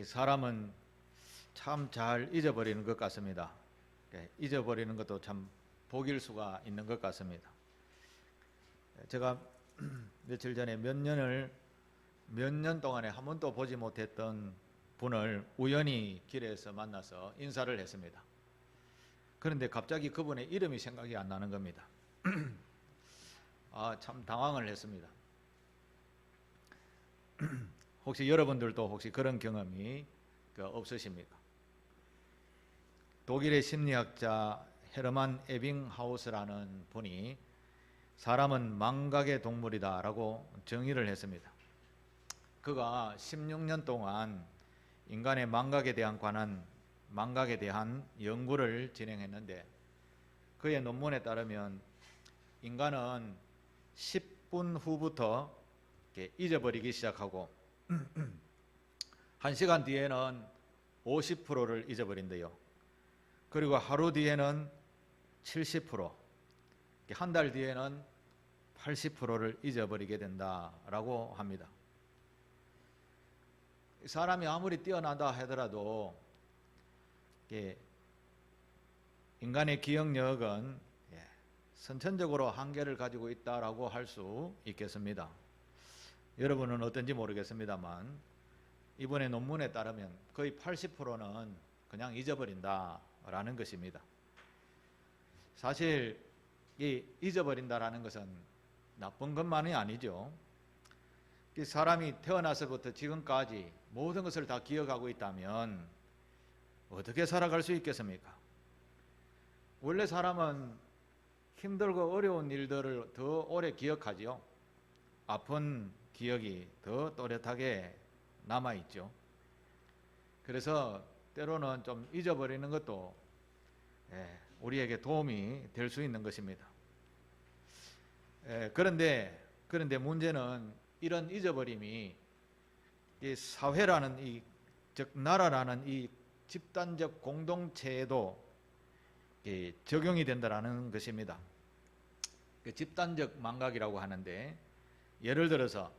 사람은 참 잘 잊어버리는 것 같습니다. 잊어버리는 것도 참 복일 수가 있는 것 같습니다. 제가 며칠 전에 몇 년 동안에 한 번도 보지 못했던 분을 우연히 길에서 만나서 인사를 했습니다. 그런데 갑자기 그분의 이름이 생각이 안 나는 겁니다. 참 당황을 했습니다. 혹시 여러분들도 혹시 그런 경험이 없으십니까? 독일의 심리학자 헤르만 에빙하우스라는 분이 사람은 망각의 동물이다 라고 정의를 했습니다. 그가 16년 동안 인간의 망각에 대한 연구를 진행했는데, 그의 논문에 따르면 인간은 10분 후부터 잊어버리기 시작하고 1시간 뒤에는 50%를 잊어버린대요. 그리고 하루 뒤에는 70%, 한 달 뒤에는 80%를 잊어버리게 된다라고 합니다. 사람이 아무리 뛰어나다 하더라도 인간의 기억력은 선천적으로 한계를 가지고 있다라고 할 수 있겠습니다. 여러분은 어떤지 모르겠습니다만 이번에 논문에 따르면 거의 80%는 그냥 잊어버린다라는 것입니다. 사실 이 잊어버린다라는 것은 나쁜 것만이 아니죠. 사람이 태어나서부터 지금까지 모든 것을 다 기억하고 있다면 어떻게 살아갈 수 있겠습니까? 원래 사람은 힘들고 어려운 일들을 더 오래 기억하지요. 아픈 기억이 더 또렷하게 남아있죠. 그래서 때로는 좀 잊어버리는 것도 우리에게 도움이 될 수 있는 것입니다. 그런데 문제는 이런 잊어버림이 이 사회라는 즉 나라라는 이 집단적 공동체에도 적용이 된다라는 것입니다. 집단적 망각이라고 하는데, 예를 들어서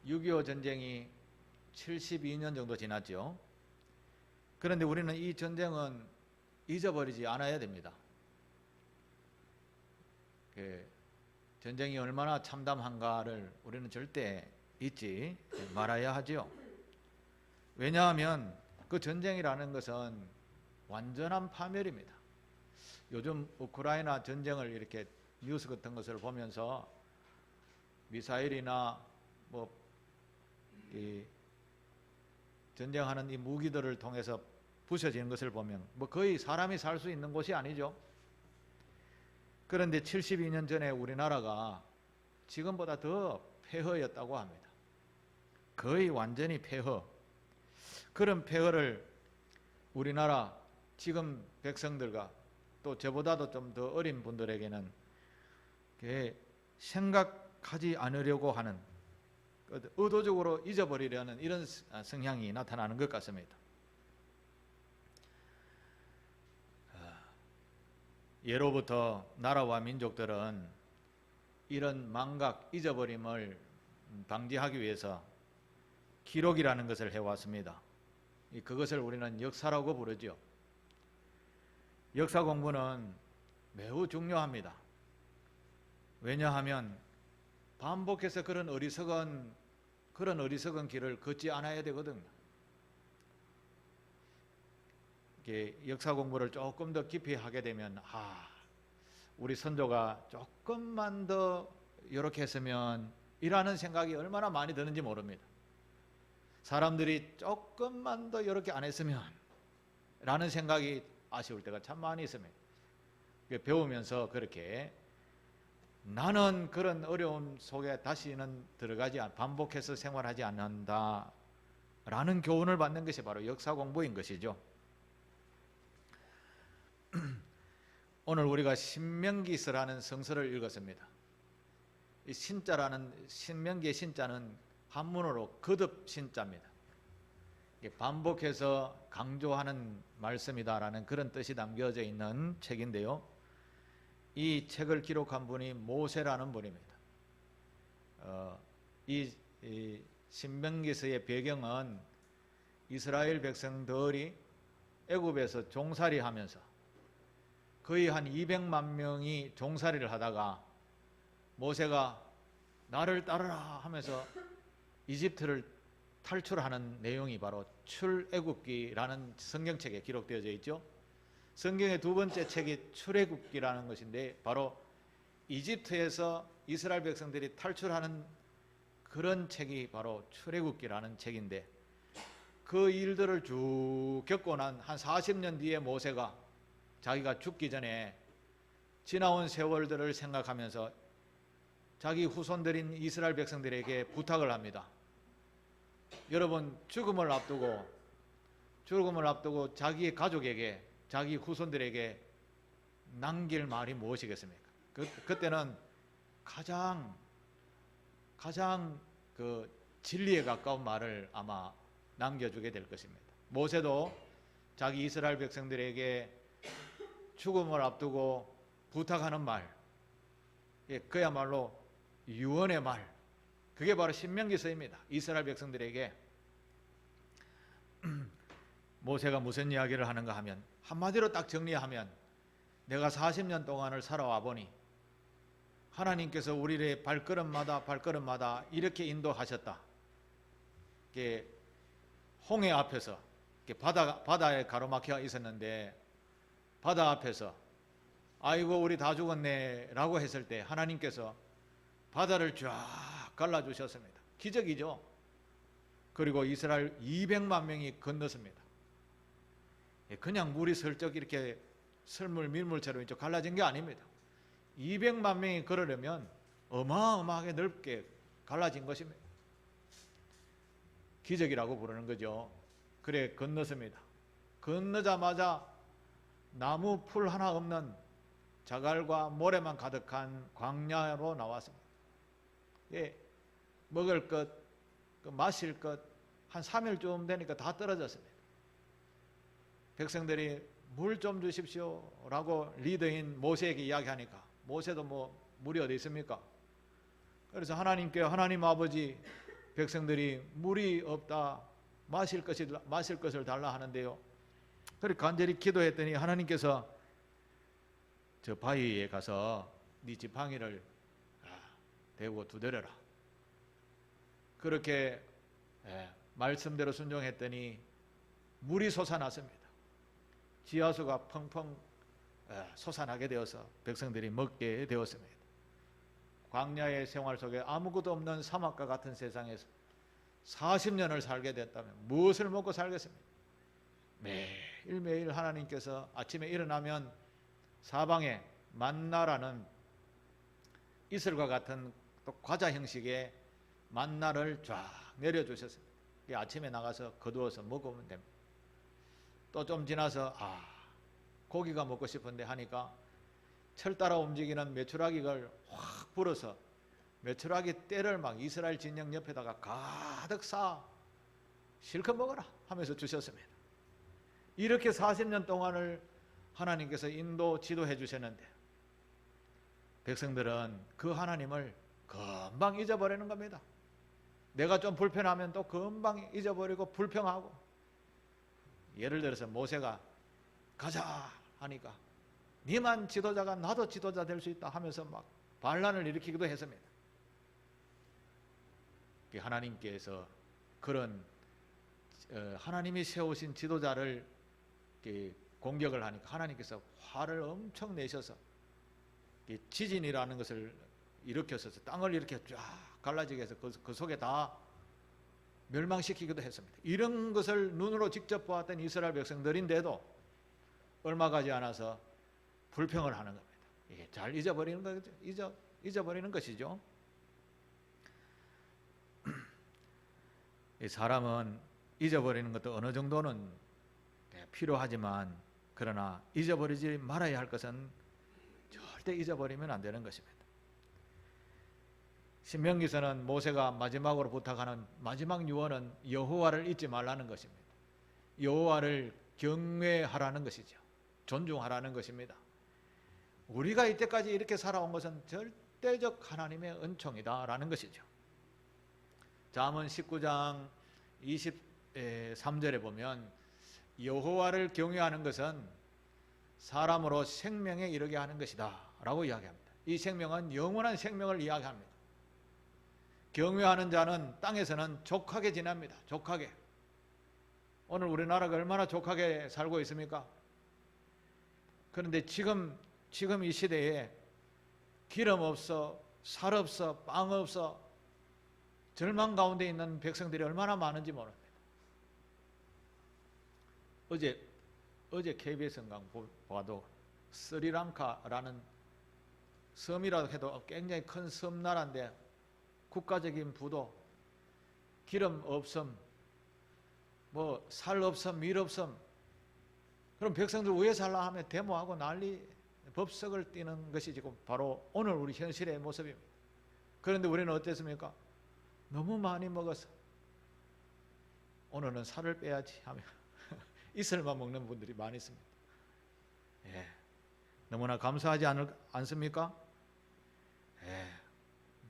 6.25 전쟁이 72년 정도 지났죠. 그런데 우리는 이 전쟁은 잊어버리지 않아야 됩니다. 전쟁이 얼마나 참담한가를 우리는 절대 잊지 말아야 하죠. 왜냐하면 그 전쟁이라는 것은 완전한 파멸입니다. 요즘 우크라이나 전쟁을 이렇게 뉴스 같은 것을 보면서 미사일이나 이 전쟁하는 이 무기들을 통해서 부셔지는 것을 보면 거의 사람이 살 수 있는 곳이 아니죠. 그런데 72년 전에 우리나라가 지금보다 더 폐허였다고 합니다. 거의 완전히 폐허. 그런 폐허를 우리나라 지금 백성들과 또 저보다도 좀 더 어린 분들에게는 생각하지 않으려고 하는, 의도적으로 잊어버리려는 이런 성향이 나타나는 것 같습니다. 예로부터 나라와 민족들은 이런 망각, 잊어버림을 방지하기 위해서 기록이라는 것을 해왔습니다. 그것을 우리는 역사라고 부르죠. 역사 공부는 매우 중요합니다. 왜냐하면 반복해서 그런 어리석은 길을 걷지 않아야 되거든요. 역사 공부를 조금 더 깊이 하게 되면 우리 선조가 조금만 더 이렇게 했으면 이라는 생각이 얼마나 많이 드는지 모릅니다. 사람들이 조금만 더 이렇게 안 했으면 라는 생각이 아쉬울 때가 참 많이 있습니다. 배우면서 그렇게 나는 그런 어려움 속에 다시는 반복해서 생활하지 않는다 라는 교훈을 받는 것이 바로 역사 공부인 것이죠. 오늘 우리가 신명기서라는 성서를 읽었습니다. 이 신명기의 신자는 한문어로 거듭 신자입니다. 반복해서 강조하는 말씀이다라는 그런 뜻이 담겨져 있는 책인데요. 이 책을 기록한 분이 모세라는 분입니다. 이 신명기서의 배경은 이스라엘 백성들이 애굽에서 종살이 하면서 거의 한 200만 명이 종살이를 하다가 모세가 나를 따르라 하면서 이집트를 탈출하는 내용이 바로 출애굽기라는 성경책에 기록되어져 있죠. 성경의 두 번째 책이 출애굽기라는 것인데 바로 이집트에서 이스라엘 백성들이 탈출하는 그런 책이 바로 출애굽기라는 책인데, 그 일들을 쭉 겪고 난 한 40년 뒤에 모세가 자기가 죽기 전에 지나온 세월들을 생각하면서 자기 후손들인 이스라엘 백성들에게 부탁을 합니다. 여러분, 죽음을 앞두고 자기의 가족에게, 자기 후손들에게 남길 말이 무엇이겠습니까? 그때는 가장 그 진리에 가까운 말을 아마 남겨주게 될 것입니다. 모세도 자기 이스라엘 백성들에게 죽음을 앞두고 부탁하는 말, 그야말로 유언의 말, 그게 바로 신명기서입니다. 이스라엘 백성들에게 모세가 무슨 이야기를 하는가 하면, 한마디로 딱 정리하면, 내가 40년 동안을 살아와 보니 하나님께서 우리의 발걸음마다 이렇게 인도하셨다. 홍해 앞에서 바다에 가로막혀 있었는데 바다 앞에서 아이고 우리 다 죽었네 라고 했을 때 하나님께서 바다를 쫙 갈라주셨습니다. 기적이죠. 그리고 이스라엘 200만 명이 건넜습니다. 그냥 물이 슬쩍 이렇게 설물 밀물처럼 갈라진 게 아닙니다. 200만 명이 걸으려면 어마어마하게 넓게 갈라진 것입니다. 기적이라고 부르는 거죠. 그래 건넜습니다. 건너자마자 나무 풀 하나 없는 자갈과 모래만 가득한 광야로 나왔습니다. 먹을 것, 마실 것 한 3일쯤 되니까 다 떨어졌습니다. 백성들이 물 좀 주십시오 라고 리더인 모세에게 이야기하니까 모세도 물이 어디 있습니까? 그래서 하나님께, 하나님 아버지, 백성들이 물이 없다, 마실 것을 달라 하는데요. 그렇게 간절히 기도했더니 하나님께서 저 바위에 가서 네 지팡이를 대고 두드려라. 그렇게 말씀대로 순종했더니 물이 솟아났습니다. 지하수가 펑펑 솟아나게 되어서 백성들이 먹게 되었습니다. 광야의 생활 속에 아무것도 없는 사막과 같은 세상에서 40년을 살게 됐다면 무엇을 먹고 살겠습니까? 매일매일 하나님께서 아침에 일어나면 사방에 만나라는 이슬과 같은 또 과자 형식의 만나를 쫙 내려주셨습니다. 아침에 나가서 거두어서 먹으면 됩니다. 또 좀 지나서 고기가 먹고 싶은데 하니까 철 따라 움직이는 메추라기를 확 불어서 메추라기 떼를 막 이스라엘 진영 옆에다가 가득 쌓아 실컷 먹어라 하면서 주셨습니다. 이렇게 40년 동안을 하나님께서 지도해 주셨는데 백성들은 그 하나님을 금방 잊어버리는 겁니다. 내가 좀 불편하면 또 금방 잊어버리고 불평하고, 예를 들어서 모세가 가자 하니까 니만 지도자가 나도 지도자 될 수 있다 하면서 막 반란을 일으키기도 했습니다. 하나님께서 그런 하나님이 세우신 지도자를 공격을 하니까 하나님께서 화를 엄청 내셔서 지진이라는 것을 일으켜서 땅을 이렇게 쫙 갈라지게 해서 그 속에 다 멸망시키기도 했습니다. 이런 것을 눈으로 직접 보았던 이스라엘 백성들인데도 얼마 가지 않아서 불평을 하는 겁니다. 이게 잘 잊어버리는 것이죠. 이 사람은 잊어버리는 것도 어느 정도는 필요하지만 그러나 잊어버리지 말아야 할 것은 절대 잊어버리면 안 되는 것입니다. 신명기서는 모세가 마지막으로 부탁하는 마지막 유언은 여호와를 잊지 말라는 것입니다. 여호와를 경외하라는 것이죠. 존중하라는 것입니다. 우리가 이때까지 이렇게 살아온 것은 절대적 하나님의 은총이다라는 것이죠. 잠언 19장 3절에 보면 여호와를 경외하는 것은 사람으로 생명에 이르게 하는 것이다 라고 이야기합니다. 이 생명은 영원한 생명을 이야기합니다. 경외하는 자는 땅에서는 족하게 지냅니다. 족하게. 오늘 우리나라가 얼마나 족하게 살고 있습니까? 그런데 지금 이 시대에 기름 없어, 살 없어, 빵 없어 절망 가운데 있는 백성들이 얼마나 많은지 모릅니다. 어제 KBS인가 봐도 스리랑카라는 섬이라도 해도 굉장히 큰 섬나라인데 국가적인 부도 기름 없음, 뭐 살 없음, 밀 없음. 그럼 백성들 왜 살라 하면 데모하고 난리, 법석을 띄는 것이 지금 바로 오늘 우리 현실의 모습입니다. 그런데 우리는 어땠습니까? 너무 많이 먹어서 오늘은 살을 빼야지 하며 이슬만 먹는 분들이 많이 있습니다. 예, 너무나 감사하지 않습니까? 예,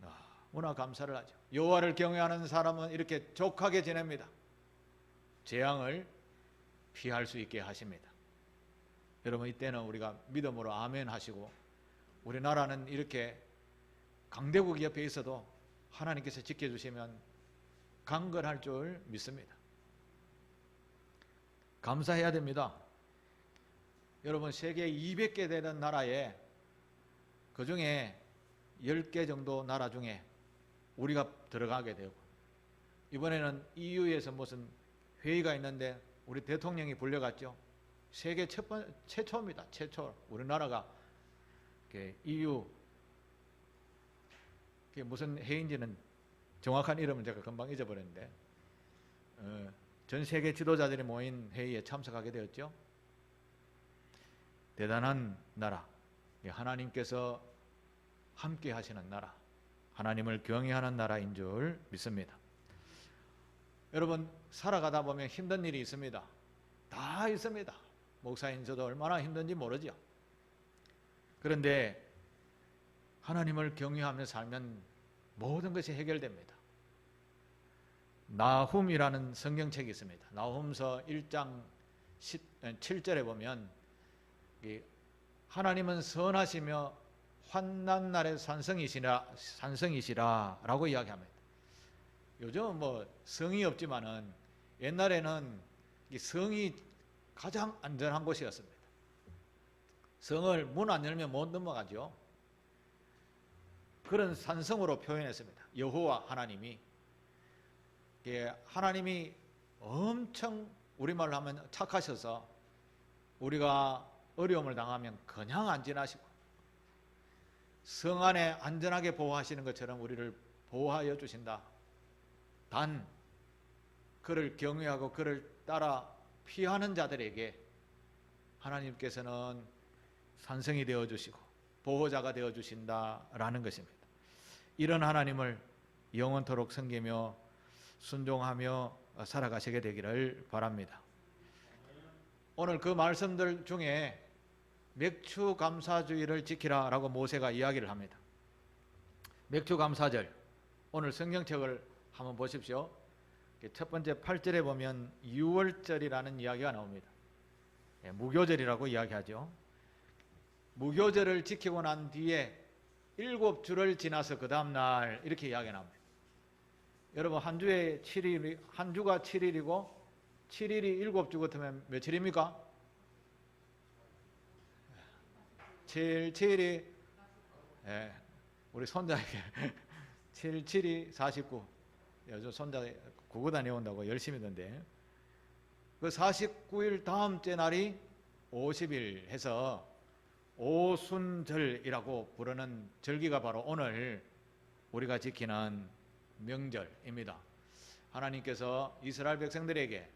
너무나 감사를 하죠. 여호와를 경외하는 사람은 이렇게 족하게 지냅니다. 재앙을 피할 수 있게 하십니다. 여러분, 이때는 우리가 믿음으로 아멘 하시고, 우리나라는 이렇게 강대국 옆에 있어도 하나님께서 지켜주시면 강건할 줄 믿습니다. 감사해야 됩니다. 여러분, 세계 200개 되는 나라에 그 중에 10개 정도 나라 중에 우리가 들어가게 되고, 이번에는 EU에서 무슨 회의가 있는데 우리 대통령이 불려갔죠. 세계 최초입니다. 최초. 우리나라가 EU 그게 무슨 회의인지는 정확한 이름은 제가 금방 잊어버렸는데 전 세계 지도자들이 모인 회의에 참석하게 되었죠. 대단한 나라, 하나님께서 함께 하시는 나라, 하나님을 경외하는 나라인 줄 믿습니다. 여러분, 살아가다 보면 힘든 일이 있습니다. 다 있습니다. 목사인 저도 얼마나 힘든지 모르죠. 그런데 하나님을 경외하며 살면 모든 것이 해결됩니다. 나훔이라는 성경책이 있습니다. 나훔서 1장 7절에 보면 하나님은 선하시며 환난 날에 산성이시라 라고 이야기합니다. 요즘은 뭐 성이 없지만은 옛날에는 이 성이 가장 안전한 곳이었습니다. 성을 문 안 열면 못 넘어가죠. 그런 산성으로 표현했습니다. 여호와 하나님이. 하나님이 엄청 우리말로 하면 착하셔서 우리가 어려움을 당하면 그냥 안 지나시고 성 안에 안전하게 보호하시는 것처럼 우리를 보호하여 주신다. 단 그를 경외하고 그를 따라 피하는 자들에게 하나님께서는 산성이 되어주시고 보호자가 되어주신다라는 것입니다. 이런 하나님을 영원토록 섬기며 순종하며 살아가시게 되기를 바랍니다. 오늘 그 말씀들 중에 맥추감사주의를 지키라라고 모세가 이야기를 합니다. 맥추감사절, 오늘 성경책을 한번 보십시오. 첫 번째 8절에 보면 유월절이라는 이야기가 나옵니다. 무교절이라고 이야기하죠. 무교절을 지키고 난 뒤에 7주를 지나서 그 다음날 이렇게 이야기가 나옵니다. 여러분, 한 주가 7일이고 7일이 7주 같으면 며칠입니까? 7이 우리 손자에게 7이 49. 요즘 손자 국어 다녀온다고 열심히 던데 그 49일 다음째 날이 50일 해서 오순절이라고 부르는 절기가 바로 오늘 우리가 지키는 명절입니다. 하나님께서 이스라엘 백성들에게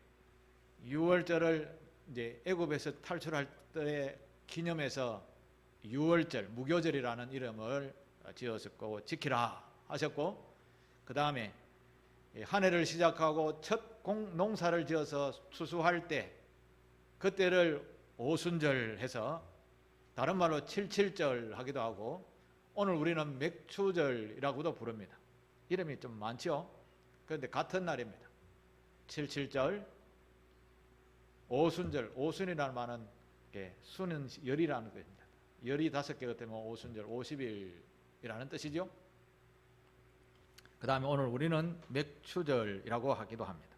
6월절을 이제 애굽에서 탈출할 때 기념해서 6월절 무교절이라는 이름을 지었고 지키라 하셨고, 그 다음에 한 해를 시작하고 첫 농사를 지어서 추수할 때 그때를 오순절 해서 다른 말로 77절 하기도 하고, 오늘 우리는 맥추절이라고도 부릅니다. 이름이 좀 많죠? 그런데 같은 날입니다. 77절, 오순절, 오순이라는 말은 수는 열이라는 겁니다. 열이 5개가 되면 오순절, 50일이라는 뜻이죠. 그 다음에 오늘 우리는 맥추절이라고 하기도 합니다.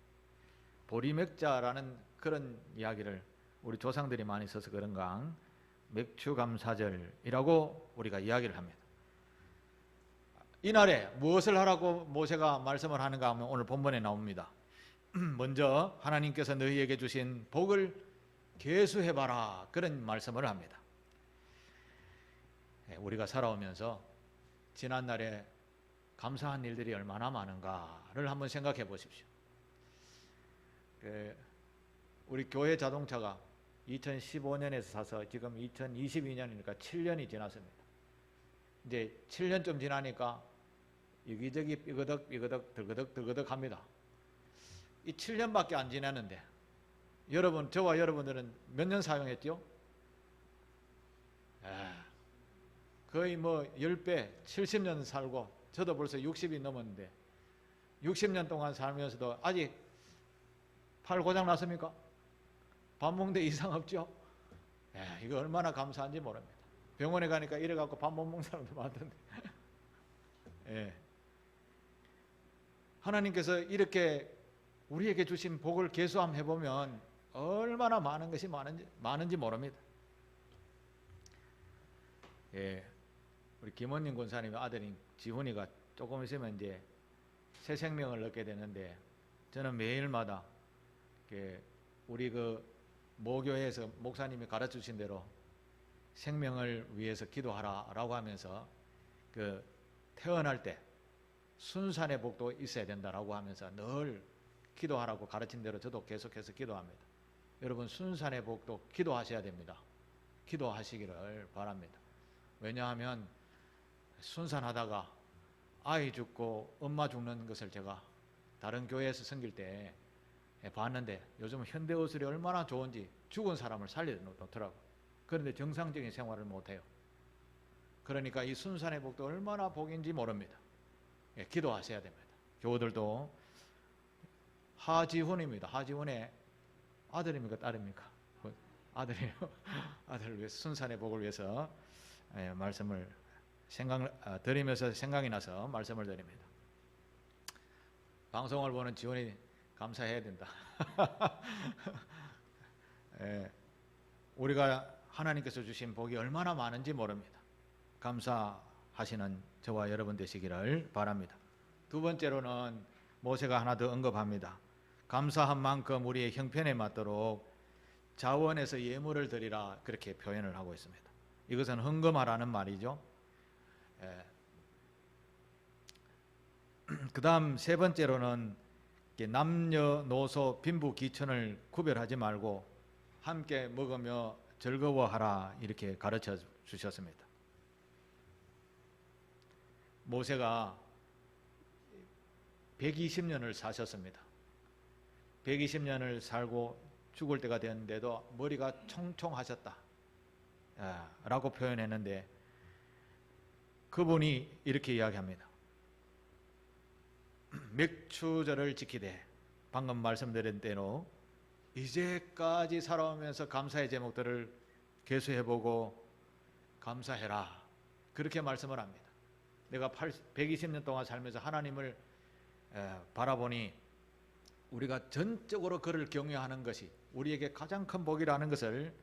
보리맥자라는 그런 이야기를 우리 조상들이 많이 써서 그런가 맥추감사절이라고 우리가 이야기를 합니다. 이날에 무엇을 하라고 모세가 말씀을 하는가 하면 오늘 본문에 나옵니다. 먼저 하나님께서 너희에게 주신 복을 계수해봐라, 그런 말씀을 합니다. 우리가 살아오면서 지난날에 감사한 일들이 얼마나 많은가를 한번 생각해 보십시오. 우리 교회 자동차가 2015년에서 사서 지금 2022년이니까 7년이 지났습니다. 이제 7년쯤 지나니까 여기저기 삐그덕 들그덕 합니다. 이 7년밖에 안 지났는데 여러분, 저와 여러분들은 몇 년 사용했죠? 거의 뭐 10배, 70년 살고, 저도 벌써 60이 넘었는데 60년 동안 살면서도 아직 팔 고장 났습니까? 밥 먹는데 이상 없죠? 이거 얼마나 감사한지 모릅니다. 병원에 가니까 이래갖고 밥 못 먹는 사람도 많던데. 하나님께서 이렇게 우리에게 주신 복을 계수함 해보면 얼마나 많은 것이 많은지 모릅니다. 우리 김원님 권사님의 아들인 지훈이가 조금 있으면 이제 새 생명을 얻게 되는데, 저는 매일마다 우리 그 모교회에서 목사님이 가르쳐 주신 대로 생명을 위해서 기도하라라고 하면서 그 태어날 때 순산의 복도 있어야 된다라고 하면서 늘 기도하라고 가르친 대로 저도 계속해서 기도합니다. 여러분, 순산의 복도 기도하셔야 됩니다. 기도하시기를 바랍니다. 왜냐하면 순산하다가 아이 죽고 엄마 죽는 것을 제가 다른 교회에서 섬길 때 봤는데, 요즘 현대의술이 얼마나 좋은지 죽은 사람을 살려놓더라고요. 그런데 정상적인 생활을 못해요. 그러니까 이 순산의 복도 얼마나 복인지 모릅니다. 기도하셔야 됩니다. 교우들도. 하지훈입니다. 하지훈의 아들입니까 딸입니까? 아들이에요. 아들을 위해서, 순산의 복을 위해서 말씀을 드리면서 생각이 나서 말씀을 드립니다. 방송을 보는 지훈이 감사해야 된다. 우리가 하나님께서 주신 복이 얼마나 많은지 모릅니다. 감사하시는 저와 여러분 되시기를 바랍니다. 두 번째로는 모세가 하나 더 언급합니다. 감사한 만큼 우리의 형편에 맞도록 자원에서 예물을 드리라, 그렇게 표현을 하고 있습니다. 이것은 헌금하라는 말이죠. 그 다음 세 번째로는 남녀노소 빈부귀천을 구별하지 말고 함께 먹으며 즐거워하라, 이렇게 가르쳐 주셨습니다. 모세가 120년을 사셨습니다. 120년을 살고 죽을 때가 되었는데도 머리가 총총하셨다 라고 표현했는데, 그분이 이렇게 이야기합니다. 맥추절을 지키되, 방금 말씀드린 대로 이제까지 살아오면서 감사의 제목들을 계수해보고 감사해라, 그렇게 말씀을 합니다. 내가 120년 동안 살면서 하나님을 바라보니 우리가 전적으로 그를 경외하는 것이 우리에게 가장 큰 복이라는 것을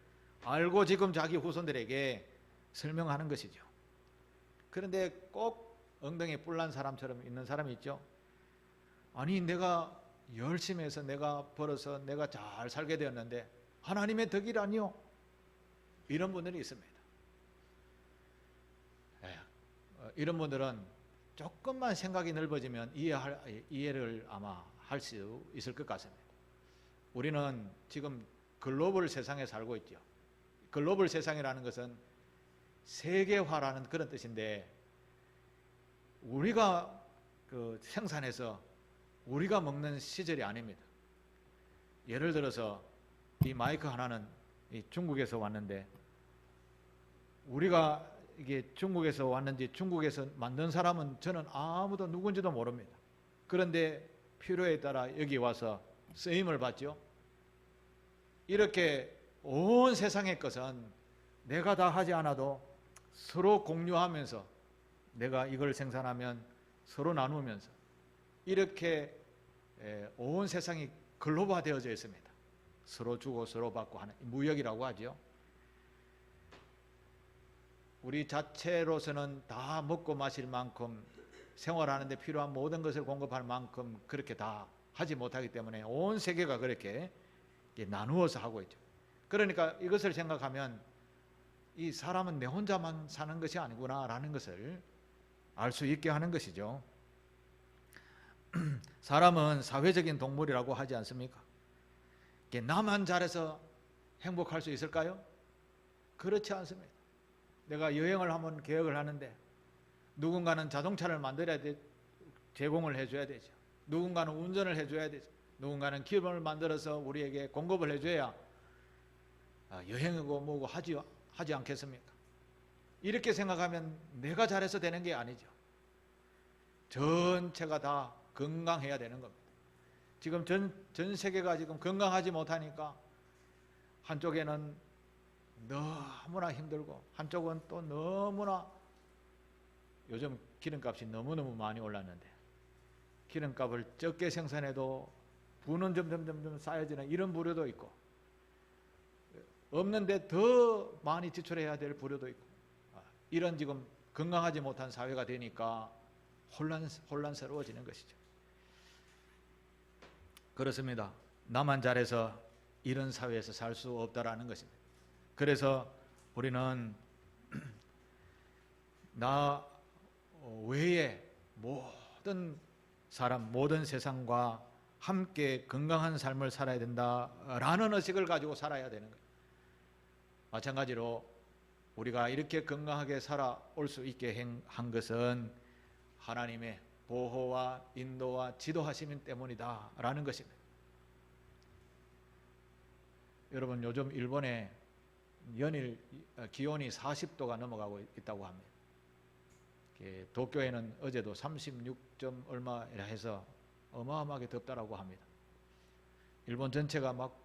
알고 지금 자기 후손들에게 설명하는 것이죠. 그런데 꼭 엉덩이에 뿔난 사람처럼 있는 사람이 있죠. 아니, 내가 열심히 해서 내가 벌어서 내가 잘 살게 되었는데 하나님의 덕이라니요? 이런 분들이 있습니다. 이런 분들은 조금만 생각이 넓어지면 이해를 아마 할 수 있을 것 같습니다. 우리는 지금 글로벌 세상에 살고 있죠. 글로벌 세상이라는 것은 세계화라는 그런 뜻인데, 우리가 생산해서 우리가 먹는 시절이 아닙니다. 예를 들어서 이 마이크 하나는 중국에서 왔는데, 우리가 이게 중국에서 왔는지 중국에서 만든 사람은 저는 아무도 누군지도 모릅니다. 그런데 필요에 따라 여기 와서 쓰임을 받죠. 이렇게 온 세상의 것은 내가 다 하지 않아도 서로 공유하면서, 내가 이걸 생산하면 서로 나누면서, 이렇게 온 세상이 글로벌화 되어져 있습니다. 서로 주고 서로 받고 하는 무역이라고 하죠. 우리 자체로서는 다 먹고 마실 만큼, 생활하는 데 필요한 모든 것을 공급할 만큼 그렇게 다 하지 못하기 때문에 온 세계가 그렇게 나누어서 하고 있죠. 그러니까 이것을 생각하면 이 사람은 내 혼자만 사는 것이 아니구나라는 것을 알 수 있게 하는 것이죠. 사람은 사회적인 동물이라고 하지 않습니까? 나만 잘해서 행복할 수 있을까요? 그렇지 않습니다. 내가 여행을 한번 계획을 하는데 누군가는 자동차를 만들어야 돼, 제공을 해줘야 되죠. 누군가는 운전을 해줘야 되죠. 누군가는 기업을 만들어서 우리에게 공급을 해줘야 여행이고 뭐고 하지 않겠습니까? 이렇게 생각하면 내가 잘해서 되는 게 아니죠. 전체가 다 건강해야 되는 겁니다. 지금 전 세계가 지금 건강하지 못하니까 한쪽에는 너무나 힘들고 한쪽은 또 너무나, 요즘 기름값이 너무너무 많이 올랐는데 기름값을 적게 생산해도 부는 점점 쌓여지는 이런 부류도 있고, 없는데 더 많이 지출해야 될 부류도 있고, 이런 지금 건강하지 못한 사회가 되니까 혼란스러워지는 것이죠. 그렇습니다. 나만 잘해서 이런 사회에서 살 수 없다라는 것입니다. 그래서 우리는 나 외에 모든 사람, 모든 세상과 함께 건강한 삶을 살아야 된다라는 의식을 가지고 살아야 되는 거예요. 마찬가지로 우리가 이렇게 건강하게 살아올 수 있게 한 것은 하나님의 보호와 인도와 지도하심 때문이다라는 것입니다. 여러분, 요즘 일본에 연일 기온이 40도가 넘어가고 있다고 합니다. 도쿄에는 어제도 36점 얼마라 해서 어마어마하게 덥다라고 합니다. 일본 전체가 막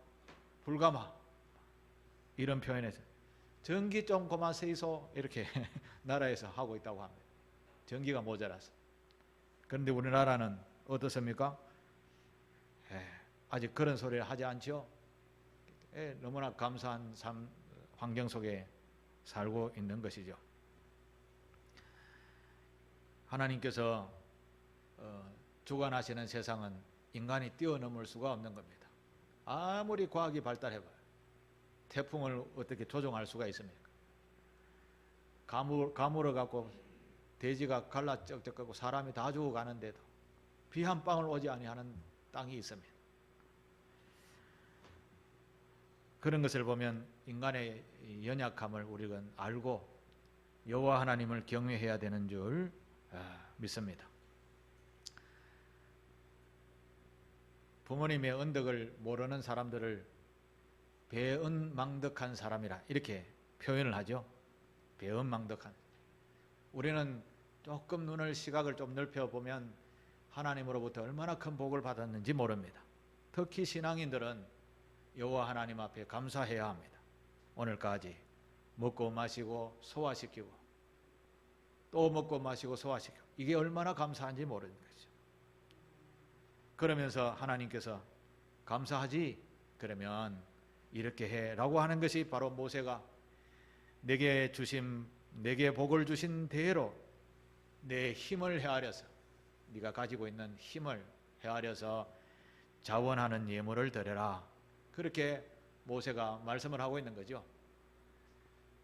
불가마 이런 표현에서 전기 좀 그만 세이소 이렇게 나라에서 하고 있다고 합니다. 전기가 모자라서. 그런데 우리나라는 어떻습니까? 아직 그런 소리를 하지 않죠. 너무나 감사한 환경 속에 살고 있는 것이죠. 하나님께서 주관하시는 세상은 인간이 뛰어넘을 수가 없는 겁니다. 아무리 과학이 발달해봐요. 태풍을 어떻게 조종할 수가 있습니까? 가물어 갖고 돼지가 갈라 쩍쩍하고 사람이 다 죽어가는데도 비 한 방울 오지 아니하는 땅이 있습니다. 그런 것을 보면 인간의 연약함을 우리가 알고 여호와 하나님을 경외해야 되는 줄 믿습니다. 부모님의 언덕을 모르는 사람들을 배은망덕한 사람이라 이렇게 표현을 하죠. 배은망덕한. 우리는 조금 시각을 좀 넓혀보면 하나님으로부터 얼마나 큰 복을 받았는지 모릅니다. 특히 신앙인들은 여호와 하나님 앞에 감사해야 합니다. 오늘까지 먹고 마시고 소화시키고 또 먹고 마시고 소화시키고, 이게 얼마나 감사한지 모르는 거죠. 그러면서 하나님께서 감사하지? 그러면 이렇게 해라고 하는 것이 바로 모세가 내게 복을 주신 대로 내 힘을 헤아려서, 네가 가지고 있는 힘을 헤아려서 자원하는 예물을 드려라, 그렇게 모세가 말씀을 하고 있는 거죠.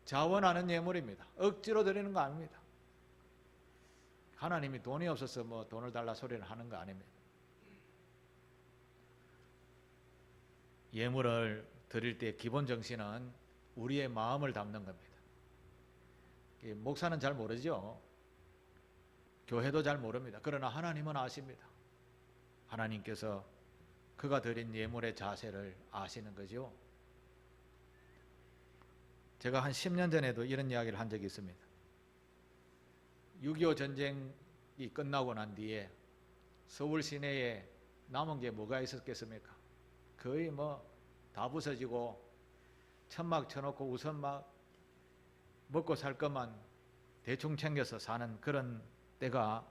자원하는 예물입니다. 억지로 드리는 거 아닙니다. 하나님이 돈이 없어서 뭐 돈을 달라 소리를 하는 거 아닙니다. 예물을 드릴 때 기본 정신은 우리의 마음을 담는 겁니다. 목사는 잘 모르죠. 교회도 잘 모릅니다. 그러나 하나님은 아십니다. 하나님께서 그가 드린 예물의 자세를 아시는 거죠. 제가 한 10년 전에도 이런 이야기를 한 적이 있습니다. 6.25 전쟁이 끝나고 난 뒤에 서울 시내에 남은 게 뭐가 있었겠습니까? 거의 뭐 다 부서지고 천막 쳐놓고 우선 막 먹고 살 것만 대충 챙겨서 사는 그런 때가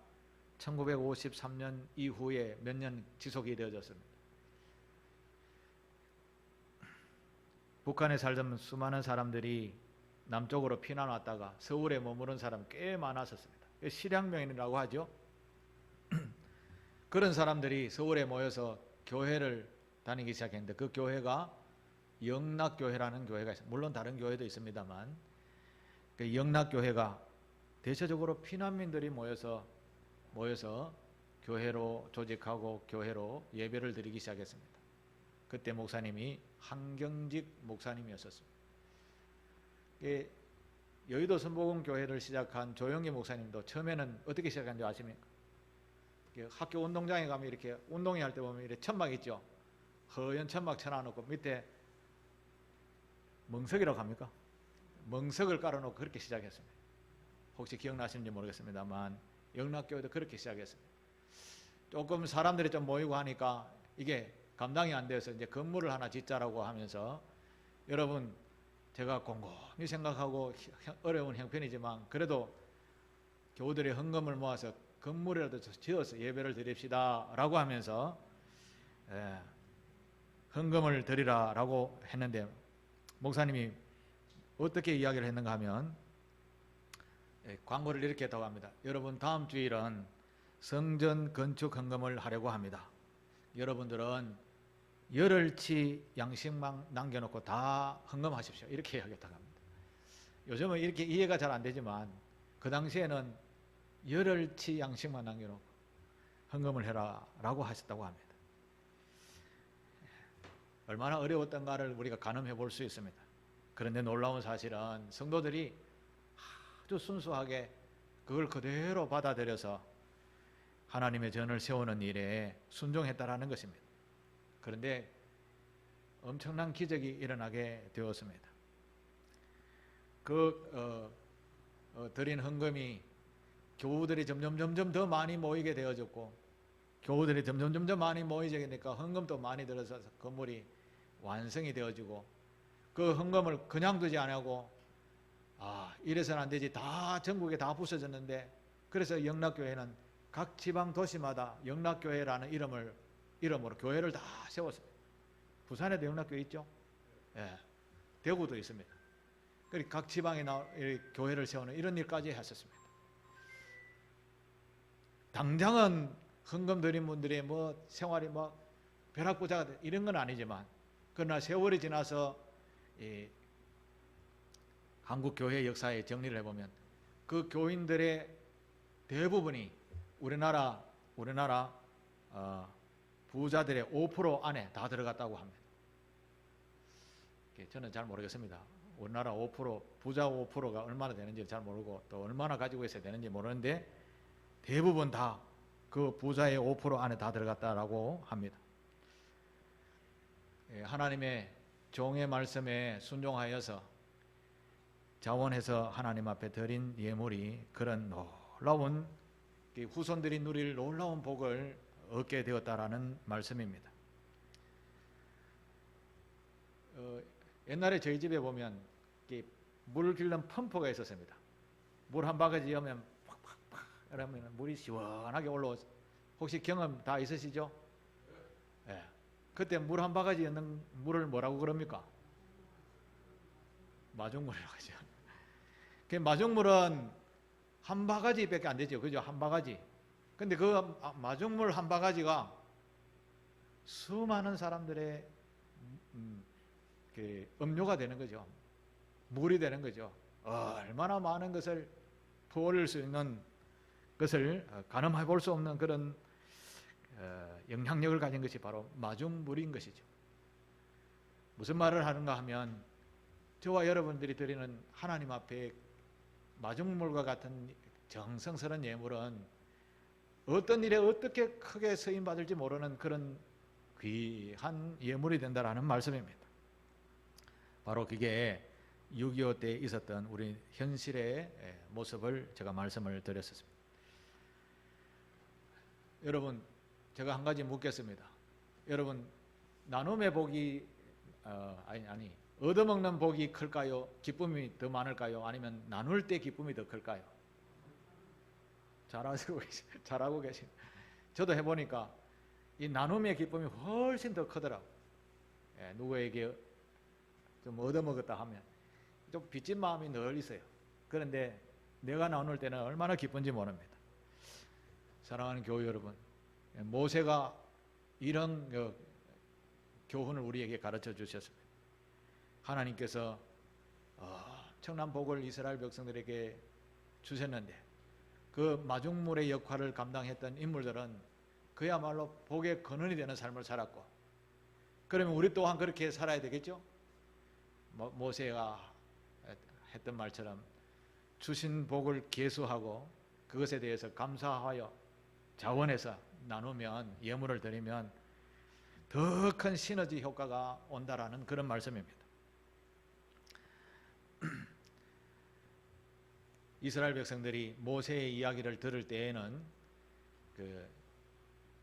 1953년 이후에 몇 년 지속이 되어졌습니다. 북한에 살던 수많은 사람들이 남쪽으로 피난 왔다가 서울에 머무른 사람 꽤 많았었습니다. 실향민이라고 하죠. 그런 사람들이 서울에 모여서 교회를 다니기 시작했는데 그 교회가 영락교회라는 교회가 있어요. 물론 다른 교회도 있습니다만 그 영락교회가 대체적으로 피난민들이 모여서 교회로 조직하고 교회로 예배를 드리기 시작했습니다. 그때 목사님이 한경직 목사님이었었습니다. 여의도 선복음교회를 시작한 조영기 목사님도 처음에는 어떻게 시작한지 아십니까? 학교 운동장에 가면 이렇게 운동회 할 때 보면 이렇게 천막 있죠. 허연 천막 쳐놔놓고 밑에 멍석이라고 합니까? 멍석을 깔아놓고 그렇게 시작했습니다. 혹시 기억나시는지 모르겠습니다만 영락교회도 그렇게 시작했습니다. 조금 사람들이 좀 모이고 하니까 이게 감당이 안 돼서 이제 건물을 하나 짓자라고 하면서 여러분 제가 곰곰이 생각하고 어려운 형편이지만 그래도 교우들의 헌금을 모아서 건물이라도 지어서 예배를 드립시다 라고 하면서 헌금을 드리라라고 했는데 목사님이 어떻게 이야기를 했는가 하면 광고를 이렇게 했다고 합니다. 여러분 다음 주일은 성전 건축 헌금을 하려고 합니다. 여러분들은 열흘치 양식만 남겨놓고 다 헌금하십시오. 이렇게 이야기했다고 합니다. 요즘은 이렇게 이해가 잘 안 되지만 그 당시에는 열흘치 양식만 남겨놓고 헌금을 해라 라고 하셨다고 합니다. 얼마나 어려웠던가를 우리가 가늠해 볼 수 있습니다. 그런데 놀라운 사실은 성도들이 아주 순수하게 그걸 그대로 받아들여서 하나님의 전을 세우는 일에 순종했다라는 것입니다. 그런데 엄청난 기적이 일어나게 되었습니다. 드린 헌금이 교우들이 점점 더 많이 모이게 되어졌고 교우들이 점점 많이 모이게 되니까 헌금도 많이 들어서 건물이 완성이 되어지고 그 헌금을 그냥 두지 않고 이래서는 안 되지 다 전국에 다 부서졌는데 그래서 영락교회는 각 지방 도시마다 영락교회라는 이름으로 교회를 다 세웠습니다. 부산에도 영락교회 있죠? 예, 대구도 있습니다. 그리고 각 지방에 교회를 세우는 이런 일까지 했었습니다. 당장은 헌금 드린 분들의 뭐 생활이 뭐 벼락부자가 이런 건 아니지만 그러나 세월이 지나서 한국 교회 역사의 정리를 해보면 그 교인들의 대부분이 우리나라 부자들의 5% 안에 다 들어갔다고 합니다. 저는 잘 모르겠습니다. 우리나라 5% 부자 5%가 얼마나 되는지 잘 모르고 또 얼마나 가지고 있어야 되는지 모르는데 대부분 다 그 부자의 5% 안에 다 들어갔다라고 합니다. 하나님의 종의 말씀에 순종하여서 자원해서 하나님 앞에 드린 예물이 그런 놀라운 후손들이 누릴 놀라운 복을 얻게 되었다라는 말씀입니다. 옛날에 저희 집에 보면 물을 길는 펌프가 있었습니다. 물 한 바가지 여면 팍팍팍 이러면 물이 시원하게 올라오죠. 혹시 경험 다 있으시죠? 예. 그때 물 한 바가지 넣는 물을 뭐라고 그럽니까? 마중물이라고 하죠. 그 마중물은 한 바가지밖에 안 되죠. 그죠? 한 바가지. 근데 그 마중물 한 바가지가 수많은 사람들의 음료가 되는 거죠. 물이 되는 거죠. 얼마나 많은 것을 부어올 수 있는 것을 가늠해 볼 수 없는 그런 영향력을 가진 것이 바로 마중물인 것이죠. 무슨 말을 하는가 하면 저와 여러분들이 드리는 하나님 앞에 마중물과 같은 정성스러운 예물은 어떤 일에 어떻게 크게 쓰임받을지 모르는 그런 귀한 예물이 된다라는 말씀입니다. 바로 그게 6.25 때 있었던 우리 현실의 모습을 제가 말씀을 드렸습니다. 여러분 제가 한 가지 묻겠습니다. 여러분 나눔의 복이 아니 얻어먹는 복이 클까요? 기쁨이 더 많을까요? 아니면 나눌 때 기쁨이 더 클까요? 잘하고 계신. 저도 해보니까 이 나눔의 기쁨이 훨씬 더 크더라고요. 예, 누구에게 좀 얻어먹었다 하면 좀 빚진 마음이 늘 있어요. 그런데 내가 나눌 때는 얼마나 기쁜지 모릅니다. 사랑하는 교우 여러분, 모세가 이런 교훈을 우리에게 가르쳐 주셨습니다. 하나님께서 청난 복을 이스라엘 백성들에게 주셨는데 그 마중물의 역할을 감당했던 인물들은 그야말로 복의 근원이 되는 삶을 살았고, 그러면 우리 또한 그렇게 살아야 되겠죠? 모세가 했던 말처럼 주신 복을 계수하고 그것에 대해서 감사하여 자원해서 나누면, 예물을 드리면 더 큰 시너지 효과가 온다라는 그런 말씀입니다. 이스라엘 백성들이 모세의 이야기를 들을 때에는 그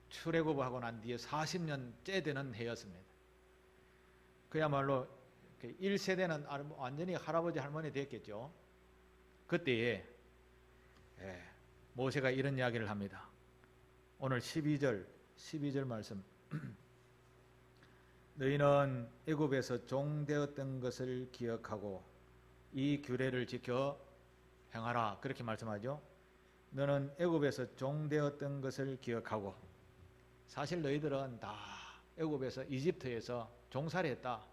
출애굽하고 난 뒤에 40년째 되는 해였습니다. 그야말로 1세대는 완전히 할아버지 할머니 됐겠죠. 그때에 모세가 이런 이야기를 합니다. 오늘 12절 말씀. 너희는 애굽에서 종되었던 것을 기억하고 이 규례를 지켜 행하라. 그렇게 말씀하죠. 너는 애굽에서 종되었던 것을 기억하고, 사실 너희들은 다 애굽에서, 이집트에서 종살이했다.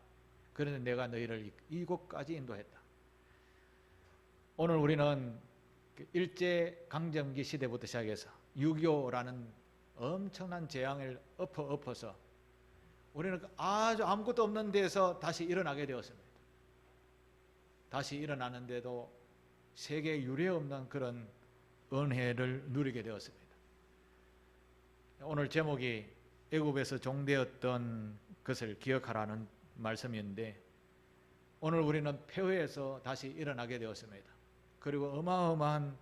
그런데 내가 너희를 이곳까지 인도했다. 오늘 우리는 일제강점기 시대부터 시작해서 6.25라는 엄청난 재앙을 엎어서 우리는 아주 아무것도 없는 데서 다시 일어나게 되었습니다. 다시 일어나는데도 세계 유례 없는 그런 은혜를 누리게 되었습니다. 오늘 제목이 애굽에서 종되었던 것을 기억하라는 말씀인데, 오늘 우리는 폐허에서 다시 일어나게 되었습니다. 그리고 어마어마한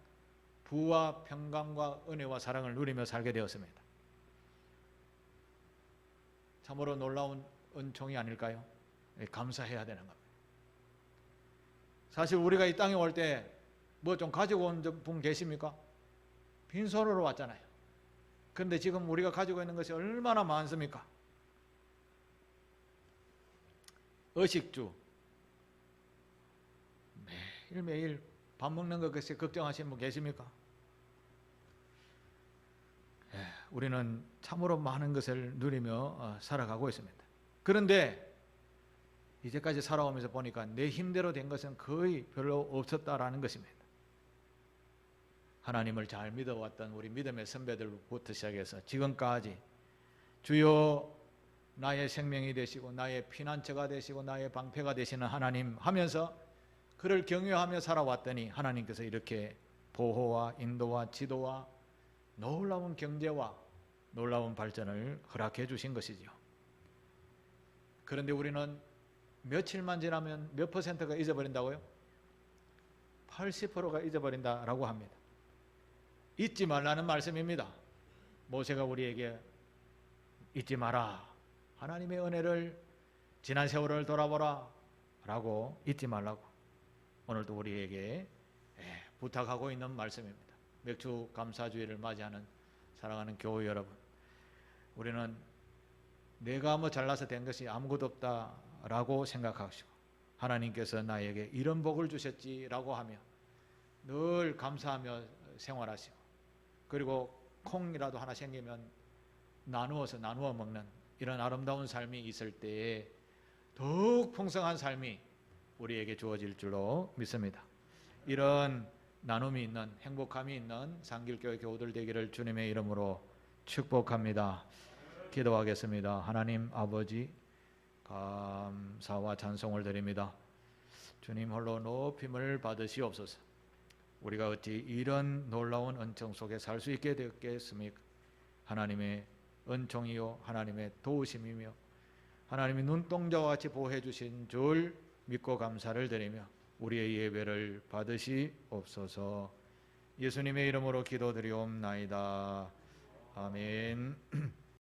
부와 평강과 은혜와 사랑을 누리며 살게 되었습니다. 참으로 놀라운 은총이 아닐까요? 감사해야 되는 겁니다. 사실 우리가 이 땅에 올 때 뭐 좀 가지고 온 분 계십니까? 빈손으로 왔잖아요. 그런데 지금 우리가 가지고 있는 것이 얼마나 많습니까? 의식주, 매일매일 밥 먹는 것에 걱정하시는 분 계십니까? 우리는 참으로 많은 것을 누리며 살아가고 있습니다. 그런데 이제까지 살아오면서 보니까 내 힘대로 된 것은 거의 별로 없었다라는 것입니다. 하나님을 잘 믿어왔던 우리 믿음의 선배들부터 시작해서 지금까지 주여 나의 생명이 되시고 나의 피난처가 되시고 나의 방패가 되시는 하나님 하면서 그를 경외하며 살아왔더니 하나님께서 이렇게 보호와 인도와 지도와 놀라운 경제와 놀라운 발전을 허락해 주신 것이죠. 그런데 우리는 며칠만 지나면 몇 퍼센트가 잊어버린다고요? 80%가 잊어버린다라고 합니다. 잊지 말라는 말씀입니다. 모세가 우리에게 잊지 마라. 하나님의 은혜를, 지난 세월을 돌아보라 라고 잊지 말라고 오늘도 우리에게 부탁하고 있는 말씀입니다. 맥주 감사주의를 맞이하는 사랑하는 교우 여러분, 우리는 내가 뭐 잘나서 된 것이 아무것도 없다라고 생각하시고 하나님께서 나에게 이런 복을 주셨지라고 하며 늘 감사하며 생활하시고, 그리고 콩이라도 하나 생기면 나누어 먹는 이런 아름다운 삶이 있을 때에 더욱 풍성한 삶이 우리에게 주어질 줄로 믿습니다. 이런 나눔이 있는, 행복함이 있는 상길교회 교우들 되기를 주님의 이름으로 축복합니다. 기도하겠습니다. 하나님 아버지, 감사와 찬송을 드립니다. 주님 홀로 높임을 받으시옵소서. 우리가 어찌 이런 놀라운 은총 속에 살 수 있게 되었겠습니까? 하나님의 은총이요 하나님의 도우심이며 하나님이 눈동자와 같이 보호해 주신 줄 믿고 감사를 드리며 우리의 예배를 받으시옵소서. 예수님의 이름으로 기도드리옵나이다. 아멘.